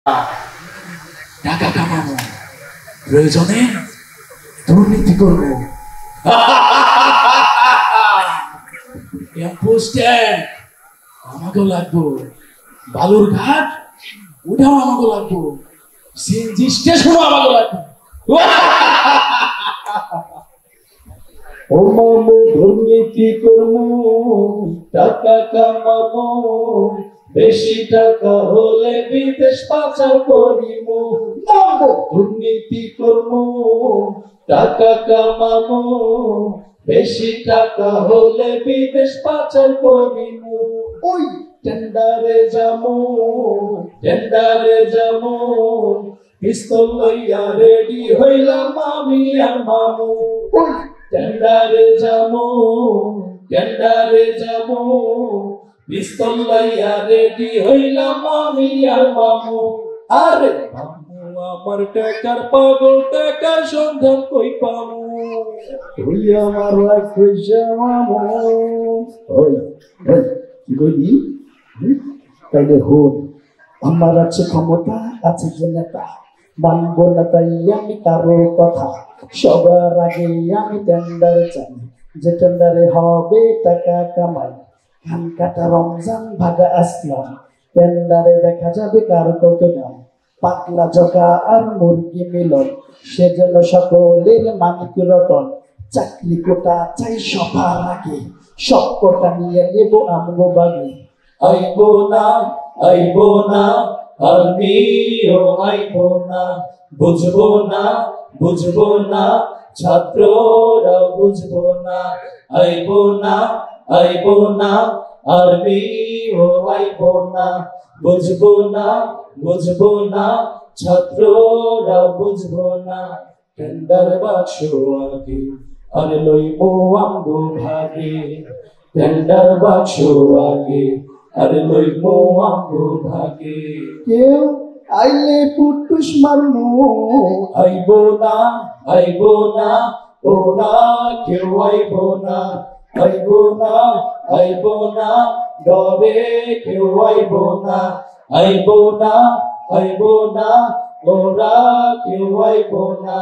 টাকা কামাবো, প্রয়োজনে দুর্নীতি করবো। আমাকেও লাগবো, বালুর ঘাট ওটাও আমাকে লাগবো, সিএনজি স্টেশনও আমাকে লাগবো। দুর্নীতি করবো, টাকা কামাবো, বেশি টাকা হলে বিদেশ পাচার করিব। দুর্নীতি করবো, টাকা কামাবো, বেশি টাকা হলে বিদেশ পাচার করিব। ওই টেন্ডারে যাবো, টেন্ডারে যাবো, পিস্তল লইয়া রেডি হইলাম আমি আর মামু। ওই টেন্ডারে যাবো, টেন্ডারে যাবো, পিস্তল লইয়া রেডি হইলাম আমি আর মামু। আরে মামু আমার টাকার পাগল, টাকার সন্ধান কই পামু? তুই আমার রাখিস মামু। ওই কি কইবি? তাইলে হন, আমার আছে ক্ষমতা, আছে যে নেতা, মানব না তাই আমি কারো কথা। সবার আগে আমি টেন্ডার চাই, যে টেন্ডারে হবে টাকা কামাই। ধান কাটা রমজান ভাগা আসলাম, টেন্ডারে দেখা যাবে কার কত দাম। পাতলা জগা আর মুরগি মিলন, সেজন্য সকলের মানিক রতন। চাকরি কোটা চাই সবার আগে, সব কোটা নিয়ে নেব আমগো বাগে। আইবো না, আইবো না, আমিও আইবো না, বুঝবো না, বুঝবো না, ছাত্ররা বুঝবো না। আইবো না, আইবো না, আমিও আইবো না, বুঝবো না, বুঝবো না, ছাত্ররা বুঝবো না। টেন্ডার বাক্স আগে আর লইবো আমগো ভাগে, টেন্ডার বাক্স আগে আর লইবো আমগো ভাগে। কেউ আইলে পুটুস মারমু, আইবো না, আইবো না, ওরা কেউ আইবো না। আইবো না, আইবো না, ডরে কেউ আইবো না। আইবো না, আইবো না, ওরা কেউ আইবো না।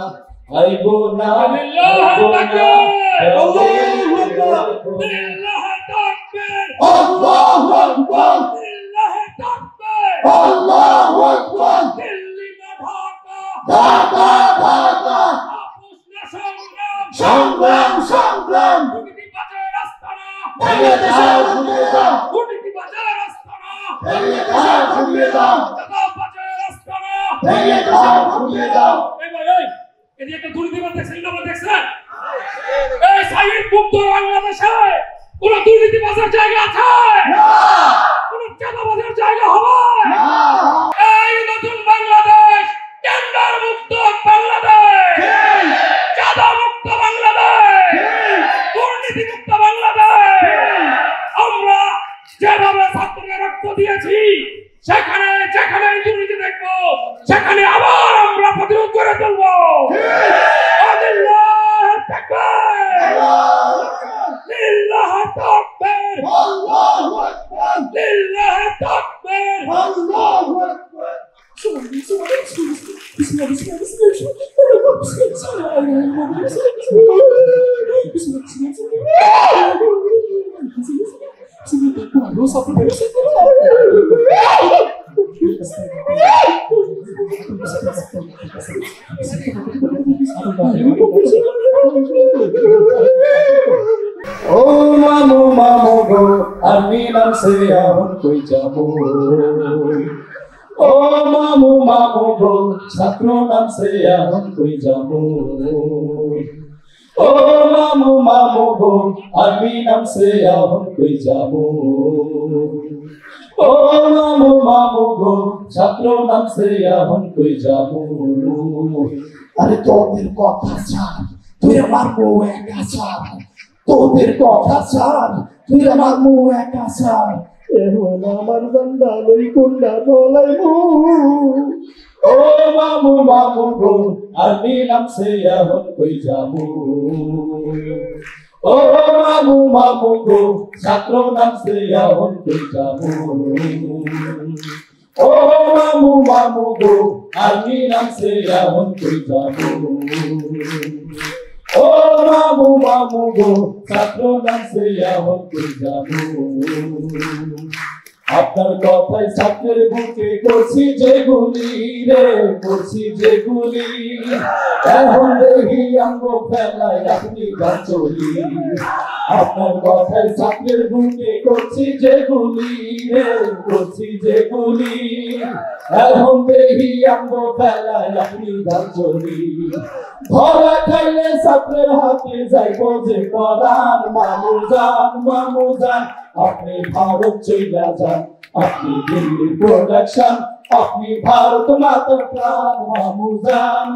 আইবো না, আইবো না, আল্লাহু আকবার, আল্লাহু আকবার, ঢাকা ঢাকা, সংগ্রাম সংগ্রাম, ভেঙে দেশের ঘুরিয়ে দাও, ভেঙে দেশের ঘুরিয়ে দাও, ভেঙে দেশের ঘুরিয়ে দাও। এদিকে একটা দুর্নীতিবাজ দেখছেন না? দেখছেন এই সাইড মুক্ত বাংলাদেশে কোন দুর্নীতিবাজের জায়গা আছে না, কোন চাঁদাবাজের জায়গা হবে না। এই নতুন বাংলাদেশ টেন্ডার মুক্ত বাংলাদেশ, চাঁদা মুক্ত বাংলাদেশ, দুর্নীতি মুক্ত বাংলাদেশ। আমরা যেভাবে ছাত্রদের রক্ত দিয়েছি, সেখানে যেখানে দুর্নীতি দেখবো, সেখানে আবার আমরা প্রতিরোধ করে তুলবো। ও মামু মামু গো, আমি নাম সে এখন কই যাবো। ও মামু মামু গো, ছাত্র নাম সে এখন কই যাবো। ও মামু মামু গো, আমি নাম সে এখন কই যাবো। ও মামু মামু গো, ছাত্র নাম সে এখন কই যাবো। আরে তোদের কথা ছাড়, তুই আমার বউ একা ছাড়। তোদের কথা ছাড়, তুই আমার বউ একা ছাড়। এখন আমার দণ্ডা লই কুন্ডা বলাই মু। ও মামু মামু গো, আমি নাম সে এখন কই যাবো। ও মামু মামু গো, ছাত্র নাম সে এখন কই যাবো। ও মামু মামু গো আর্মি নামছে এখন কই যাবো ও মামু মামু গো ছাত্র নামছে এখন কই যাবো আপনার কথায় ছাত্রের বুকে করছি যে গুলি রে করছি যে গুলি এখন দেখি আমগো ফেলায় আপনি গান চলি আপনার কথায় ছাত্রের বুকে করছি যে গুলি রে করছি যে গুলি এখন দেখি আমগো ফেলায় আপনি গান চলি ধরা খাইলে ছাত্রের হাতে যাইব যে পরাণ মামু যান আপনি ভারত চইলা যান আপনি দিল্লি প্রোডাকশন আপনি ভারত মাতার প্রাণ মামু যান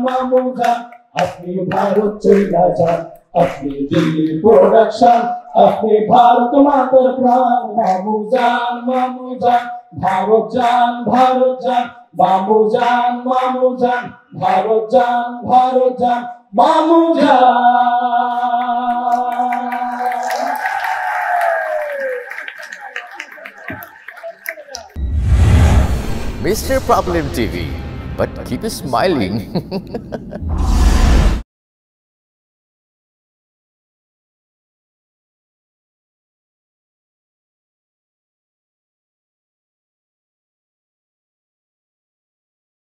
আপনি ভারত চইলা যান আপনি দিল্লি প্রোডাকশন আপনি ভারত মাতার প্রাণ মামু যান ভারত যান মামু যান ভারত যান মামু যান Mr. Problem TV, but keep smiling.